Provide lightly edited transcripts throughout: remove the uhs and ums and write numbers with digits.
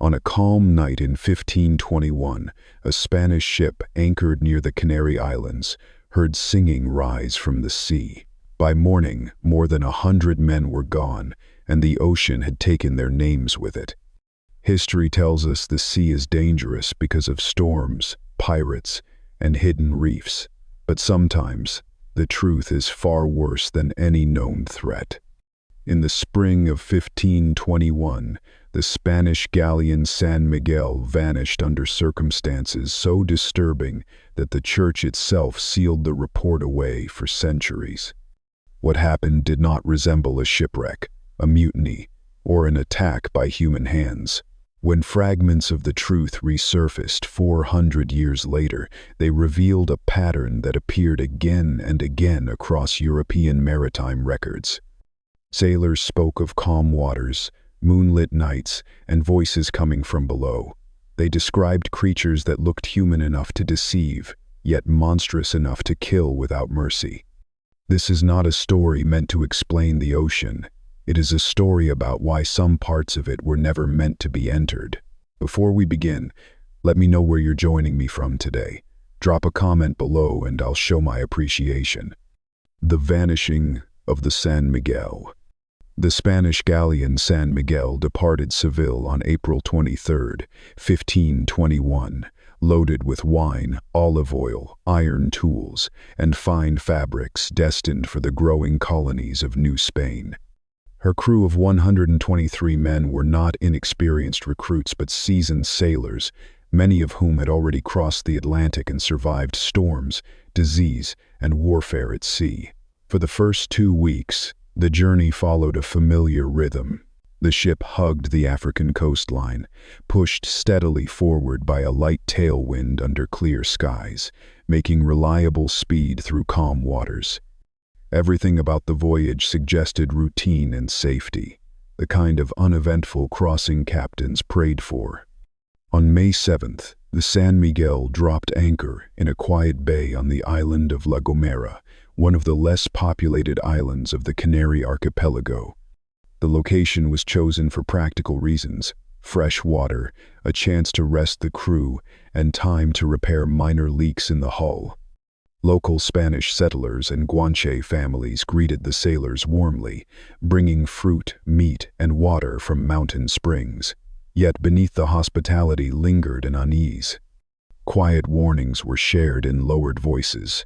On a calm night in 1521, a Spanish ship anchored near the Canary Islands heard singing rise from the sea. By morning, more than 100 men were gone, and the ocean had taken their names with it. History tells us the sea is dangerous because of storms, pirates, and hidden reefs. But sometimes, the truth is far worse than any known threat. In the spring of 1521, the Spanish galleon San Miguel vanished under circumstances so disturbing that the church itself sealed the report away for centuries. What happened did not resemble a shipwreck, a mutiny, or an attack by human hands. When fragments of the truth resurfaced 400 years later, they revealed a pattern that appeared again and again across European maritime records. Sailors spoke of calm waters, moonlit nights, and voices coming from below. They described creatures that looked human enough to deceive, yet monstrous enough to kill without mercy. This is not a story meant to explain the ocean. It is a story about why some parts of it were never meant to be entered. Before we begin, let me know where you're joining me from today. Drop a comment below and I'll show my appreciation. The vanishing of the San Miguel. The Spanish galleon San Miguel departed Seville on April 23, 1521, loaded with wine, olive oil, iron tools, and fine fabrics destined for the growing colonies of New Spain. Her crew of 123 men were not inexperienced recruits but seasoned sailors, many of whom had already crossed the Atlantic and survived storms, disease, and warfare at sea. For the first 2 weeks, the journey followed a familiar rhythm. The ship hugged the African coastline, pushed steadily forward by a light tailwind under clear skies, making reliable speed through calm waters. Everything about the voyage suggested routine and safety, the kind of uneventful crossing captains prayed for. On May 7th, the San Miguel dropped anchor in a quiet bay on the island of La Gomera, one of the less populated islands of the Canary archipelago. The location was chosen for practical reasons: fresh water, a chance to rest the crew, and time to repair minor leaks in the hull. Local Spanish settlers and Guanche families greeted the sailors warmly, bringing fruit, meat, and water from mountain springs. Yet beneath the hospitality lingered an unease. Quiet warnings were shared in lowered voices.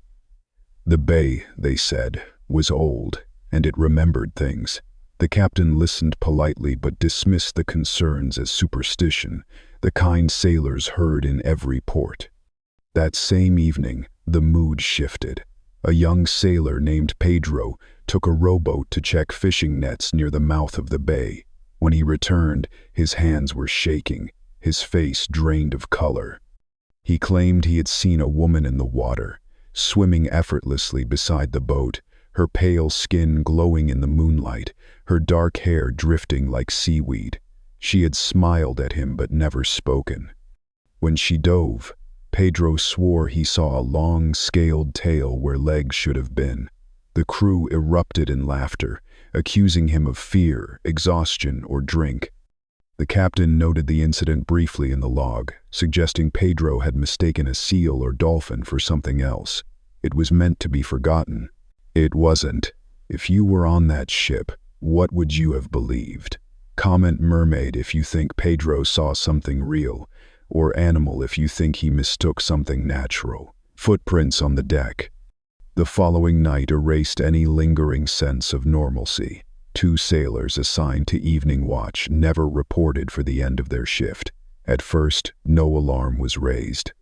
The bay, they said, was old, and it remembered things. The captain listened politely but dismissed the concerns as superstition, the kind sailors heard in every port. That same evening, the mood shifted. A young sailor named Pedro took a rowboat to check fishing nets near the mouth of the bay. When he returned, his hands were shaking, his face drained of color. He claimed he had seen a woman in the water, swimming effortlessly beside the boat, her pale skin glowing in the moonlight, her dark hair drifting like seaweed. She had smiled at him but never spoken. When she dove, Pedro swore he saw a long, scaled tail where legs should have been. The crew erupted in laughter, accusing him of fear, exhaustion, or drink. The captain noted the incident briefly in the log, suggesting Pedro had mistaken a seal or dolphin for something else. It was meant to be forgotten. It wasn't. If you were on that ship, what would you have believed? Comment Mermaid if you think Pedro saw something real, or Animal if you think he mistook something natural. Footprints on the deck. The following night erased any lingering sense of normalcy. 2 sailors assigned to evening watch never reported for the end of their shift. At first, no alarm was raised.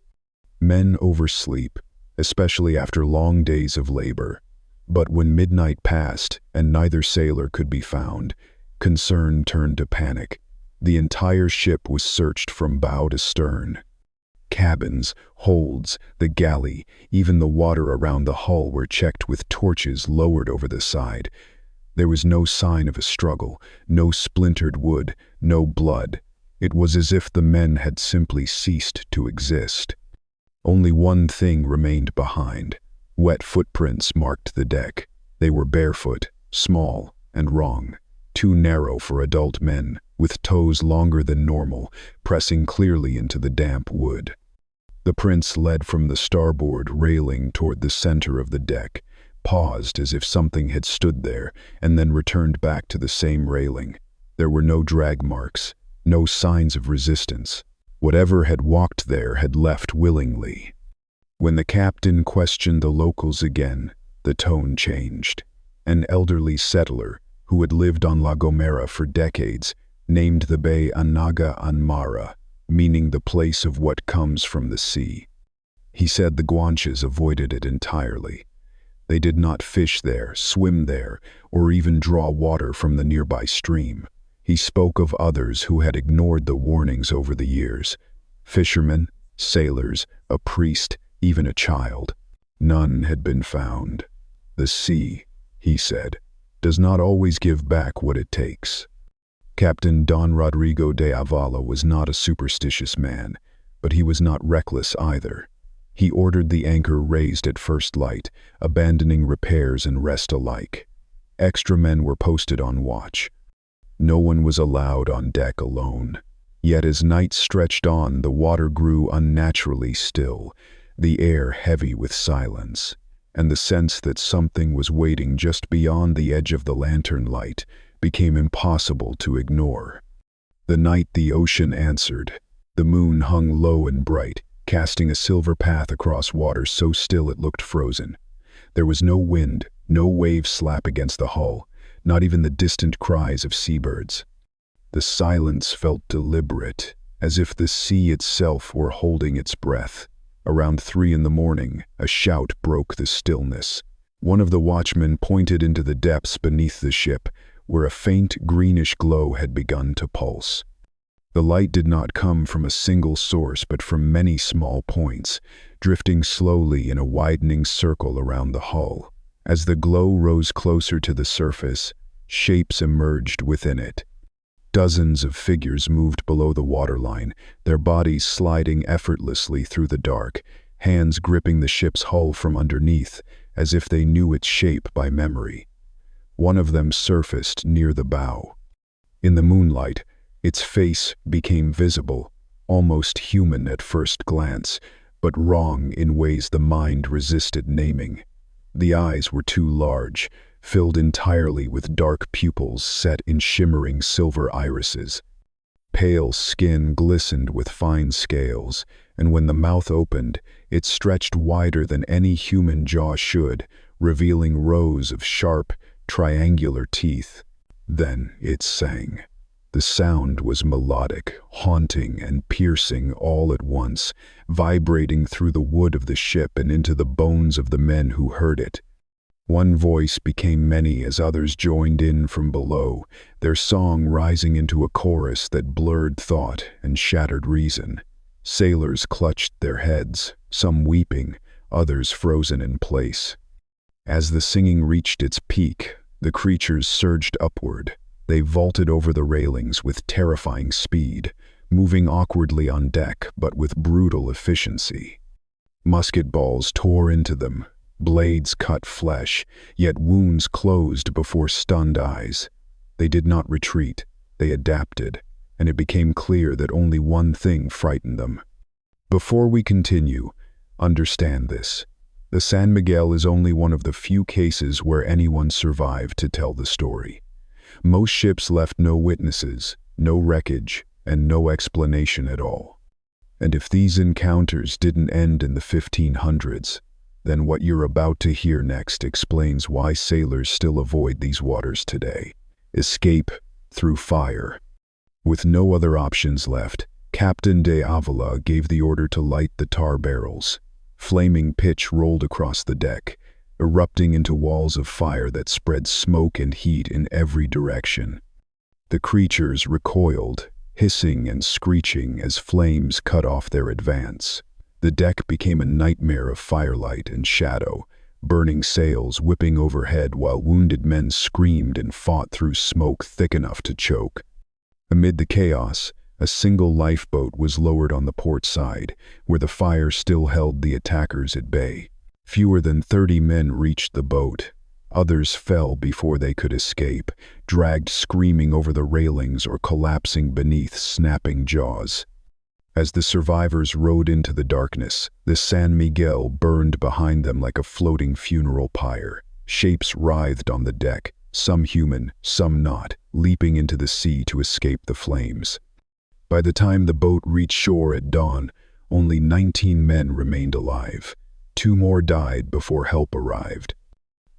Men oversleep, especially after long days of labor. But when midnight passed and neither sailor could be found, concern turned to panic. The entire ship was searched from bow to stern. Cabins, holds, the galley, even the water around the hull were checked with torches lowered over the side. There was no sign of a struggle, no splintered wood, no blood. It was as if the men had simply ceased to exist. Only one thing remained behind. Wet footprints marked the deck. They were barefoot, small, and wrong. too narrow for adult men, with toes longer than normal, pressing clearly into the damp wood. The prince led from the starboard railing toward the center of the deck, paused as if something had stood there, and then returned back to the same railing. There were no drag marks, no signs of resistance. Whatever had walked there had left willingly. When the captain questioned the locals again, the tone changed. An elderly settler, who had lived on La Gomera for decades, named the bay Anaga Anmara, meaning the place of what comes from the sea. He said the Guanches avoided it entirely. They did not fish there, swim there, or even draw water from the nearby stream. He spoke of others who had ignored the warnings over the years. Fishermen, sailors, a priest, even a child. None had been found. The sea, he said, does not always give back what it takes. Captain Don Rodrigo de Avala was not a superstitious man, but he was not reckless either. He ordered the anchor raised at first light, abandoning repairs and rest alike. Extra men were posted on watch. No one was allowed on deck alone. Yet as night stretched on, the water grew unnaturally still, the air heavy with silence, and the sense that something was waiting just beyond the edge of the lantern light became impossible to ignore. The night the ocean answered. The moon hung low and bright, casting a silver path across water so still it looked frozen. There was no wind, no waves slap against the hull, not even the distant cries of seabirds. The silence felt deliberate, as if the sea itself were holding its breath. Around 3 a.m, a shout broke the stillness. One of the watchmen pointed into the depths beneath the ship, where a faint greenish glow had begun to pulse. The light did not come from a single source but from many small points, drifting slowly in a widening circle around the hull. As the glow rose closer to the surface, shapes emerged within it. Dozens of figures moved below the waterline, their bodies sliding effortlessly through the dark, hands gripping the ship's hull from underneath, as if they knew its shape by memory. One of them surfaced near the bow. In the moonlight, its face became visible, almost human at first glance, but wrong in ways the mind resisted naming. The eyes were too large, filled entirely with dark pupils set in shimmering silver irises. Pale skin glistened with fine scales, and when the mouth opened, it stretched wider than any human jaw should, revealing rows of sharp, triangular teeth. Then it sang. The sound was melodic, haunting, and piercing all at once, vibrating through the wood of the ship and into the bones of the men who heard it. One voice became many as others joined in from below, their song rising into a chorus that blurred thought and shattered reason. Sailors clutched their heads, some weeping, others frozen in place. As the singing reached its peak, the creatures surged upward. They vaulted over the railings with terrifying speed, moving awkwardly on deck but with brutal efficiency. Musket balls tore into them. Blades cut flesh, yet wounds closed before stunned eyes. They did not retreat, they adapted, and it became clear that only one thing frightened them. Before we continue, understand this. The San Miguel is only one of the few cases where anyone survived to tell the story. Most ships left no witnesses, no wreckage, and no explanation at all. And if these encounters didn't end in the 1500s, then what you're about to hear next explains why sailors still avoid these waters today. Escape through fire. With no other options left, Captain de Avila gave the order to light the tar barrels. Flaming pitch rolled across the deck, erupting into walls of fire that spread smoke and heat in every direction. The creatures recoiled, hissing and screeching as flames cut off their advance. The deck became a nightmare of firelight and shadow, burning sails whipping overhead while wounded men screamed and fought through smoke thick enough to choke. Amid the chaos, a single lifeboat was lowered on the port side, where the fire still held the attackers at bay. Fewer than 30 men reached the boat. Others fell before they could escape, dragged screaming over the railings or collapsing beneath snapping jaws. As the survivors rode into the darkness, the San Miguel burned behind them like a floating funeral pyre. Shapes writhed on the deck, some human, some not, leaping into the sea to escape the flames. By the time the boat reached shore at dawn, only 19 men remained alive. 2 more died before help arrived.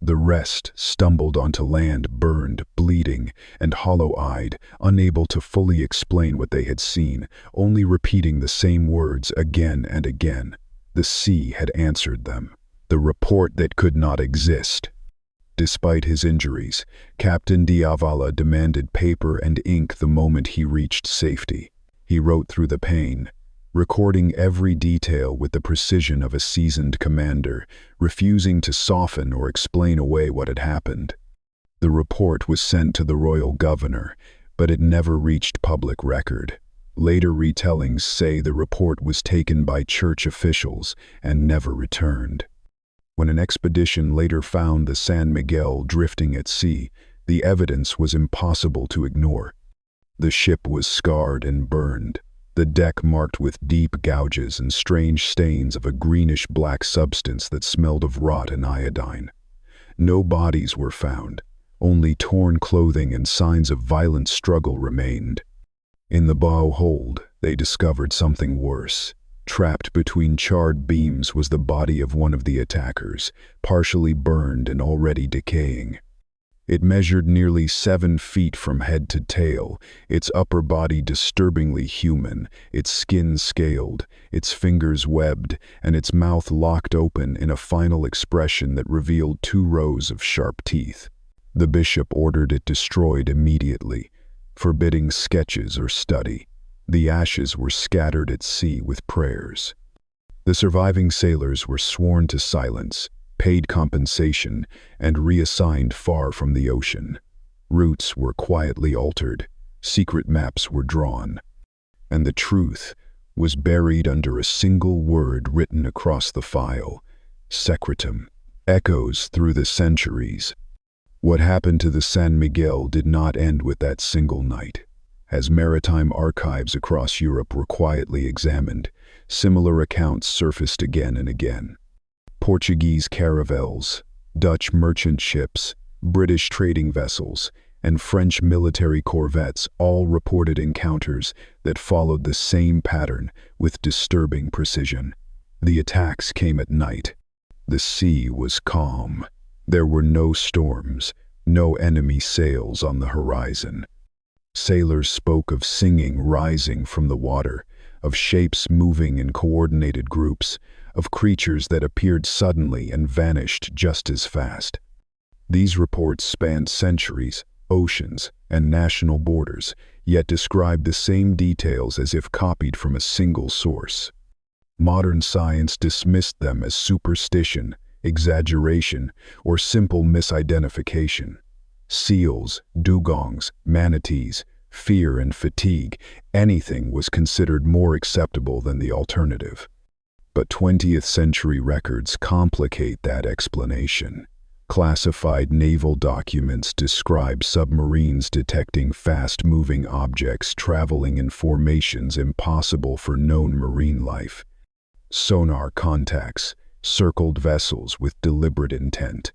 The rest stumbled onto land, burned, bleeding, and hollow-eyed, unable to fully explain what they had seen, only repeating the same words again and again. The sea had answered them. The report that could not exist. Despite his injuries, Captain Diavala demanded paper and ink the moment he reached safety. He wrote through the pain, recording every detail with the precision of a seasoned commander, refusing to soften or explain away what had happened. The report was sent to the royal governor, but it never reached public record. Later retellings say the report was taken by church officials and never returned. When an expedition later found the San Miguel drifting at sea, the evidence was impossible to ignore. The ship was scarred and burned, the deck marked with deep gouges and strange stains of a greenish-black substance that smelled of rot and iodine. No bodies were found, only torn clothing and signs of violent struggle remained. In the bow hold, they discovered something worse. Trapped between charred beams was the body of one of the attackers, partially burned and already decaying. It measured nearly 7 feet from head to tail, its upper body disturbingly human, its skin scaled, its fingers webbed, and its mouth locked open in a final expression that revealed 2 rows of sharp teeth. The bishop ordered it destroyed immediately, forbidding sketches or study. The ashes were scattered at sea with prayers. The surviving sailors were sworn to silence, paid compensation, and reassigned far from the ocean. Routes were quietly altered, secret maps were drawn, and the truth was buried under a single word written across the file: secretum. Echoes through the centuries. What happened to the San Miguel did not end with that single night. As maritime archives across Europe were quietly examined, similar accounts surfaced again and again. Portuguese caravels, Dutch merchant ships, British trading vessels, and French military corvettes all reported encounters that followed the same pattern with disturbing precision. The attacks came at night. The sea was calm. There were no storms, no enemy sails on the horizon. Sailors spoke of singing rising from the water, of shapes moving in coordinated groups, of creatures that appeared suddenly and vanished just as fast. These reports spanned centuries, oceans, and national borders, yet described the same details as if copied from a single source. Modern science dismissed them as superstition, exaggeration, or simple misidentification. Seals, dugongs, manatees, fear and fatigue, anything was considered more acceptable than the alternative. But 20th century records complicate that explanation. Classified naval documents describe submarines detecting fast-moving objects traveling in formations impossible for known marine life. Sonar contacts circled vessels with deliberate intent.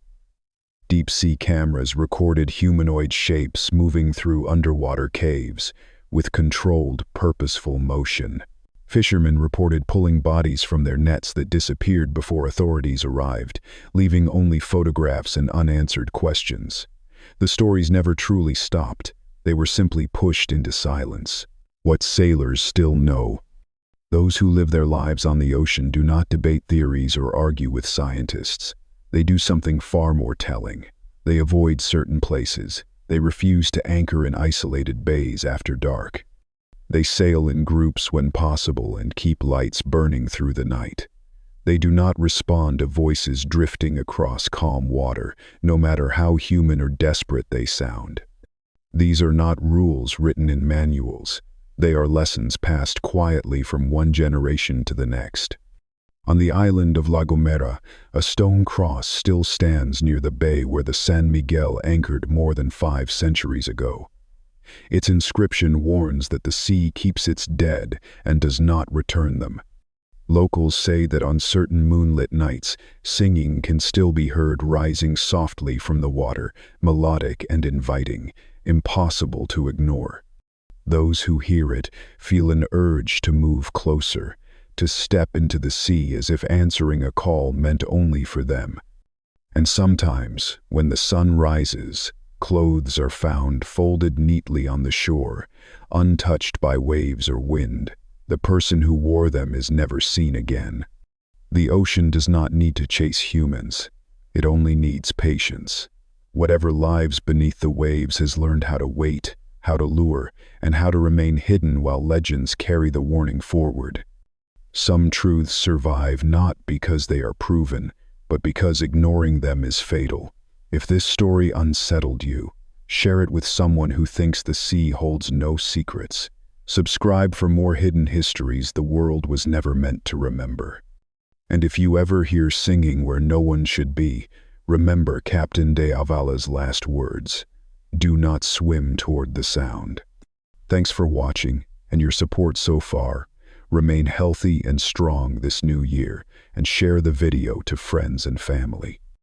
Deep-sea cameras recorded humanoid shapes moving through underwater caves with controlled, purposeful motion. Fishermen reported pulling bodies from their nets that disappeared before authorities arrived, leaving only photographs and unanswered questions. The stories never truly stopped. They were simply pushed into silence. What sailors still know. Those who live their lives on the ocean do not debate theories or argue with scientists. They do something far more telling. They avoid certain places. They refuse to anchor in isolated bays after dark. They sail in groups when possible and keep lights burning through the night. They do not respond to voices drifting across calm water, no matter how human or desperate they sound. These are not rules written in manuals. They are lessons passed quietly from one generation to the next. On the island of La Gomera, a stone cross still stands near the bay where the San Miguel anchored more than 5 centuries ago. Its inscription warns that the sea keeps its dead and does not return them. Locals say that on certain moonlit nights, singing can still be heard rising softly from the water, melodic and inviting, impossible to ignore. Those who hear it feel an urge to move closer, to step into the sea as if answering a call meant only for them. And sometimes, when the sun rises, clothes are found folded neatly on the shore, untouched by waves or wind. The person who wore them is never seen again. The ocean does not need to chase humans. It only needs patience. Whatever lives beneath the waves has learned how to wait, how to lure, and how to remain hidden while legends carry the warning forward. Some truths survive not because they are proven, but because ignoring them is fatal. If this story unsettled you, share it with someone who thinks the sea holds no secrets. Subscribe for more hidden histories the world was never meant to remember. And if you ever hear singing where no one should be, remember Captain de Avala's last words: do not swim toward the sound. Thanks for watching and your support so far. Remain healthy and strong this new year, and share the video to friends and family.